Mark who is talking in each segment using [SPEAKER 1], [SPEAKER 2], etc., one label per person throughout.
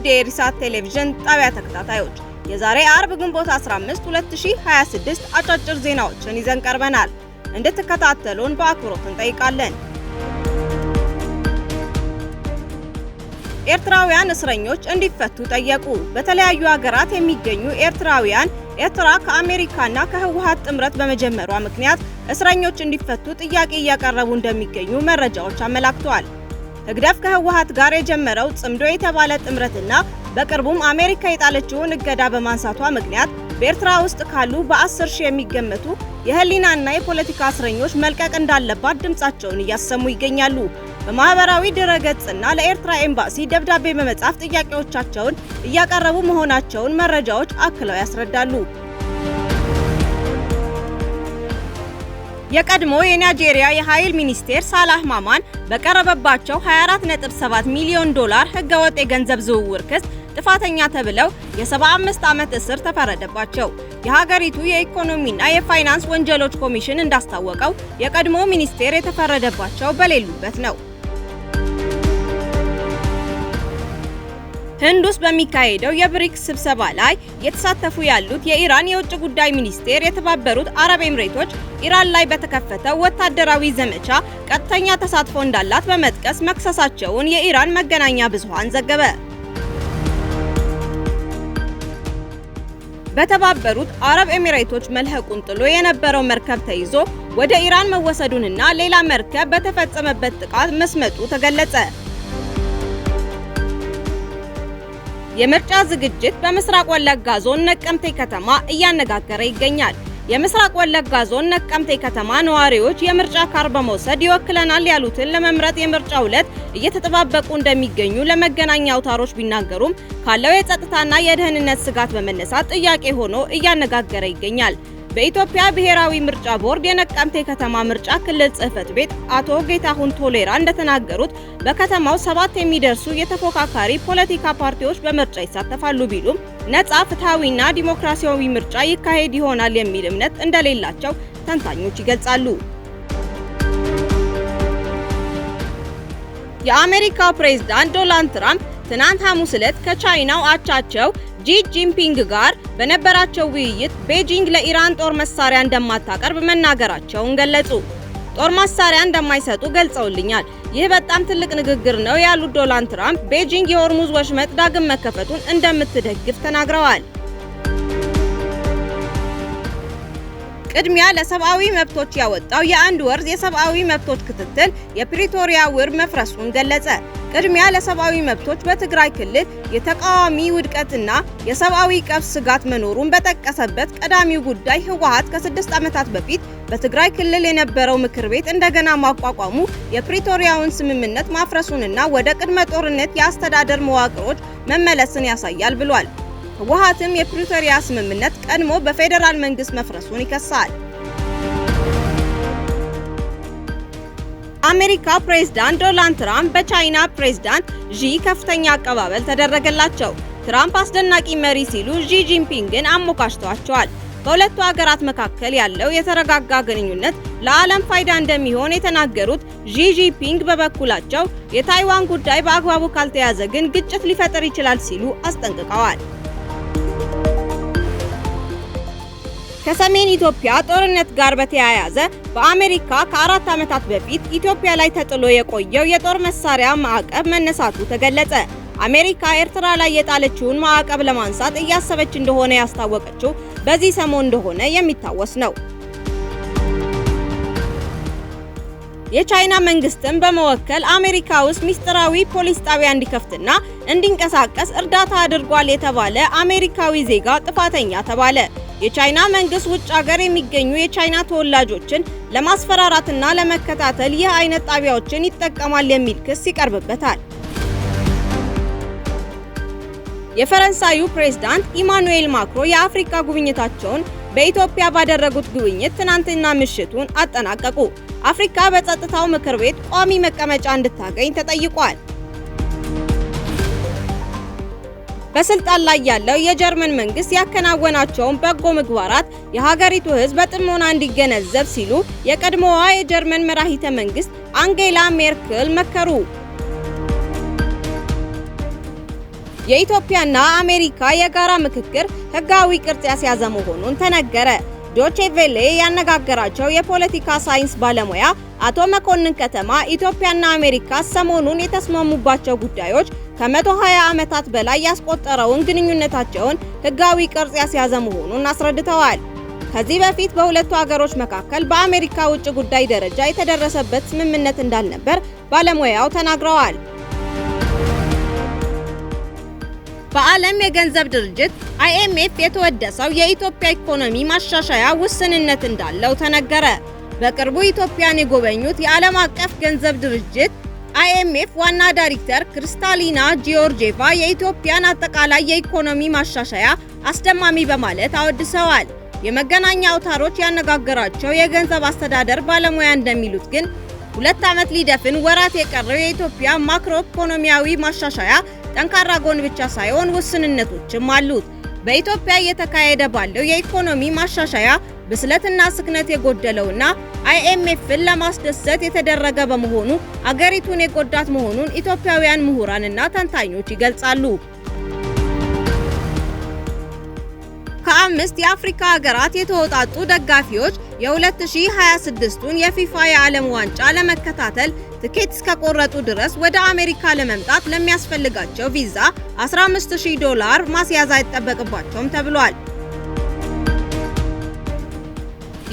[SPEAKER 1] የኢሳት ቴሌቪዥን ጣቢያ ተከታታዮች የዛሬ አርብ ግንቦት 15 2026 አጫጭር ዜናዎችን ይዘን ቀርበናል። እንድትከታተሉን በአክብሮት እንጠይቃለን። ኤርትራውያን እስረኞች እንዲፈቱ ጠየቁ። በተለያዩ ሀገራት የሚገኙ ኤርትራውያን ኤርትራ ከአሜሪካና ከህወሓት ጥምረት በመጀመሯ ምክንያት እስረኞች እንዲፈቱ ጥያቄ እያቀረቡ እንደሚገኙ መረጃዎች አመላክተዋል። ህግደፍ ከህወሓት ጋር የጀመረው ጽምዶ የተባለ ጥምረትና በቅርቡም አሜሪካ የጣለችውን እገዳ በማንሳቷ ምክንያት በኤርትራ ውስጥ ካሉ በ10 ሺህ የሚገመቱ የህሊናና የፖለቲካ እስረኞች መልቀቅ እንዳለባት ድምጻቸውን እያሰሙ ይገኛሉ። በማህበራዊ ድረገጽና ለኤርትራ ኤምባሲ ደብዳቤ በመጻፍ ጥያቄዎቻቸውን እያቀረቡ መሆናቸውን መረጃዎች አክለው ያስረዳሉ። የቀድሞ የናይጄሪያ የኃይል ሚኒስቴር ሳላህ ማማን በቀረበባቸው 24.7 ሚሊዮን ዶላር ህገወጥ የገንዘብ ዝውውር ክስ ጥፋተኛ ተብለው የ75 ዓመት እስር ተፈረደባቸው። የሀገሪቱ የኢኮኖሚና የፋይናንስ ወንጀሎች ኮሚሽን እንዳስታወቀው የቀድሞ ሚኒስቴር የተፈረደባቸው በሌሉበት ነው። ህንድ ውስጥ በሚካሄደው የብሪክስ ስብሰባ ላይ የተሳተፉ ያሉት የኢራን የውጭ ጉዳይ ሚኒስቴር የተባበሩት አረብ ኤምሬቶች ኢራን ላይ በተከፈተው ወታደራዊ ዘመቻ ቀጥተኛ ተሳትፎ እንዳላት በመጥቀስ መክሰሳቸውን የኢራን መገናኛ ብዙሃን ዘገበ። በተባበሩት አረብ ኤሚሬቶች መልህቁን ጥሎ የነበረው መርከብ ተይዞ ወደ ኢራን መወሰዱንና ሌላ መርከብ በተፈጸመበት ጥቃት መስመጡ ተገለጸ። የምርጫ ዝግጅት በምስራቅ ወለጋ ዞን ነቀምቴ ከተማ እያነጋገረ ይገኛል። የምስራቅ ወለጋ ዞን ነቀምቴ ከተማ ነዋሪዎች የምርጫ ካርድ በመውሰድ ይወክለናል ያሉትን ለመምረጥ የምርጫው ዕለት እየተጠባበቁ እንደሚገኙ ለመገናኛ አውታሮች ቢናገሩም ካለው የጸጥታና የደህንነት ስጋት በመነሳት ጥያቄ ሆኖ እያነጋገረ ይገኛል። በኢትዮጵያ ብሔራዊ ምርጫ ቦርድ የነቀምቴ ከተማ ምርጫ ክልል ጽህፈት ቤት አቶ ጌታሁን ቶሌራ እንደተናገሩት በከተማው 7 የሚደርሱ የተፎካካሪ ፖለቲካ ፓርቲዎች በምርጫ ይሳተፋሉ ቢሉም ነጻ ፍትሃዊና ዲሞክራሲያዊ ምርጫ ይካሄድ ይሆናል የሚል እምነት እንደሌላቸው ተንታኞች ይገልጻሉ። የአሜሪካው ፕሬዝዳንት ዶናልድ ትራምፕ ትናንት ሐሙስ ዕለት ከቻይናው አቻቸው ጂ ጂንፒንግ ጋር በነበራቸው ውይይት ቤጂንግ ለኢራን ጦር መሳሪያ እንደማታቀርብ መናገራቸውን ገለጹ። ጦር መሳሪያ እንደማይሰጡ ገልጸውልኛል። ይህ በጣም ትልቅ ንግግር ነው ያሉት ዶናልድ ትራምፕ ቤጂንግ የሆርሙዝ ወሽመጥ ዳግም መከፈቱን እንደምትደግፍ ተናግረዋል። ቅድሚያ ለሰብአዊ መብቶች ያወጣው የአንድ ወር የሰብአዊ መብቶች ክትትል የፕሪቶሪያ ውል መፍረሱን ገለጸ። ቅድሚያ ለሰብአዊ መብቶች በትግራይ ክልል የተቃዋሚ ውድቀትና የሰብአዊ ቀውስ ስጋት መኖሩን በጠቀሰበት ቀዳሚው ጉዳይ ህወሓት ከ6 ዓመታት በፊት በትግራይ ክልል የነበረው ምክር ቤት እንደገና ማቋቋሙ የፕሪቶሪያውን ስምምነት ማፍረሱንና ወደ ቅድመ ጦርነት የአስተዳደር መዋቅሮች መመለስን ያሳያል ብሏል። ህወሓትም የፕሪቶሪያ ስምምነት ቀድሞ በፌዴራል መንግስት መፍረሱን ይከሳል። አሜሪካ ፕሬዝዳንት ዶናልድ ትራምፕ በቻይና ፕሬዝዳንት ዢ ከፍተኛ አቀባበል ተደረገላቸው። ትራምፕ አስደናቂ መሪ ሲሉ ዢ ጂንፒንግን አሞካሽተዋቸዋል። በሁለቱ ሀገራት መካከል ያለው የተረጋጋ ግንኙነት ለዓለም ፋይዳ እንደሚሆን የተናገሩት ዢ ጂንፒንግ በበኩላቸው የታይዋን ጉዳይ በአግባቡ ካልተያዘ ግን ግጭት ሊፈጠር ይችላል ሲሉ አስጠንቅቀዋል። ከሰሜን ኢትዮጵያ ጦርነት ጋር በተያያዘ በአሜሪካ ከ4 ዓመታት በፊት ኢትዮጵያ ላይ ተጥሎ የቆየው የጦር መሳሪያ ማዕቀብ መነሳቱ ተገለጸ። አሜሪካ ኤርትራ ላይ የጣለችውን ማዕቀብ ለማንሳት እያሰበች እንደሆነ ያስታወቀችው በዚህ ሰሞን እንደሆነ የሚታወስ ነው። የቻይና መንግስትን በመወከል አሜሪካ ውስጥ ሚስጥራዊ ፖሊስ ጣቢያ እንዲከፍትና እንዲንቀሳቀስ እርዳታ አድርጓል የተባለ አሜሪካዊ ዜጋ ጥፋተኛ ተባለ። የቻይና መንግስት ውጭ ሀገር የሚገኙ የቻይና ተወላጆችን ለማስፈራራትና ለመከታተል ይህ አይነት ጣቢያዎችን ይጠቀማል የሚል ክስ ይቀርብበታል። የፈረንሳዩ ፕሬዝዳንት ኢማኑኤል ማክሮ የአፍሪካ ጉብኝታቸውን በኢትዮጵያ ባደረጉት ጉብኝት ትናንትና ምሽቱን አጠናቀቁ። አፍሪካ በጸጥታው ምክር ቤት ቋሚ መቀመጫ እንድታገኝ ተጠይቋል። በስልጣን ላይ ያለው የጀርመን መንግስት ያከናወናቸውን በጎ ምግባራት የሀገሪቱ ህዝብ በጥሞና እንዲገነዘብ ሲሉ የቀድሞዋ የጀርመን መራሂተ መንግስት አንጌላ ሜርክል መከሩ። የኢትዮጵያና አሜሪካ የጋራ ምክክር ህጋዊ ቅርጽ ያስያዘ መሆኑን ተነገረ። ዶቼ ቬለ ያነጋገራቸው የፖለቲካ ሳይንስ ባለሙያ አቶ መኮንን ከተማ ኢትዮጵያና አሜሪካ ሰሞኑን የተስማሙባቸው ጉዳዮች ከ120 ዓመታት በላይ ያስቆጠረውን ግንኙነታቸውን ህጋዊ ቅርጽ ያስያዘ መሆኑን አስረድተዋል። ከዚህ በፊት በሁለቱ ሀገሮች መካከል በአሜሪካ ውጭ ጉዳይ ደረጃ የተደረሰበት ስምምነት እንዳልነበር ባለሙያው ተናግረዋል። በዓለም የገንዘብ ድርጅት IMF የተወደሰው የኢትዮጵያ ኢኮኖሚ ማሻሻያ ውስንነት እንዳለው ተነገረ። በቅርቡ ኢትዮጵያን የጎበኙት የዓለም አቀፍ ገንዘብ ድርጅት IMF ዋና ዳይሬክተር ክሪስታሊና ጂዮርጂየቫ የኢትዮጵያን አጠቃላይ የኢኮኖሚ ማሻሻያ አስደማሚ በማለት አወድሰዋል። የመገናኛ አውታሮች ያነጋገራቸው የገንዘብ አስተዳደር ባለሙያ እንደሚሉት ግን 2 ዓመት ሊደፍን ወራት የቀረው የኢትዮጵያ ማክሮ ኢኮኖሚያዊ ማሻሻያ ጠንካራ ጎን ብቻ ሳይሆን ውስንነቶችም አሉት። በኢትዮጵያ እየተካሄደ ባለው የኢኮኖሚ ማሻሻያ ብስለትና ስክነት የጎደለውና IMFን ለማስደሰት የተደረገ በመሆኑ አገሪቱን የጎዳት መሆኑን ኢትዮጵያውያን ምሁራንና ተንታኞች ይገልጻሉ። ከ5 የአፍሪካ ሀገራት የተወጣጡ ደጋፊዎች የ2026ቱን የፊፋ የዓለም ዋንጫ ለመከታተል ትኬት እስከቆረጡ ድረስ ወደ አሜሪካ ለመምጣት ለሚያስፈልጋቸው ቪዛ $15000 ማስያዝ አይጠበቅባቸውም ተብሏል።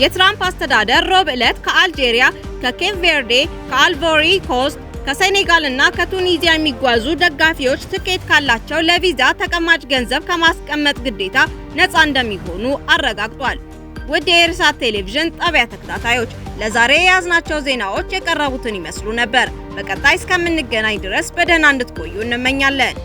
[SPEAKER 1] የትራምፕ አስተዳደር ሮብ ዕለት ከአልጄሪያ፣ ከኬፕ ቬርዴ፣ ከአይቮሪ ኮስት፣ ከሴኔጋል እና ከቱኒዚያ የሚጓዙ ደጋፊዎች ትኬት ካላቸው ለቪዛ ተቀማጭ ገንዘብ ከማስቀመጥ ግዴታ ነፃ እንደሚሆኑ አረጋግጧል። ውድ የኢርሳት ቴሌቪዥን ጣቢያ ተከታታዮች ለዛሬ የያዝናቸው ዜናዎች የቀረቡትን ይመስሉ ነበር። በቀጣይ እስከምንገናኝ ድረስ በደህና እንድትቆዩ እንመኛለን።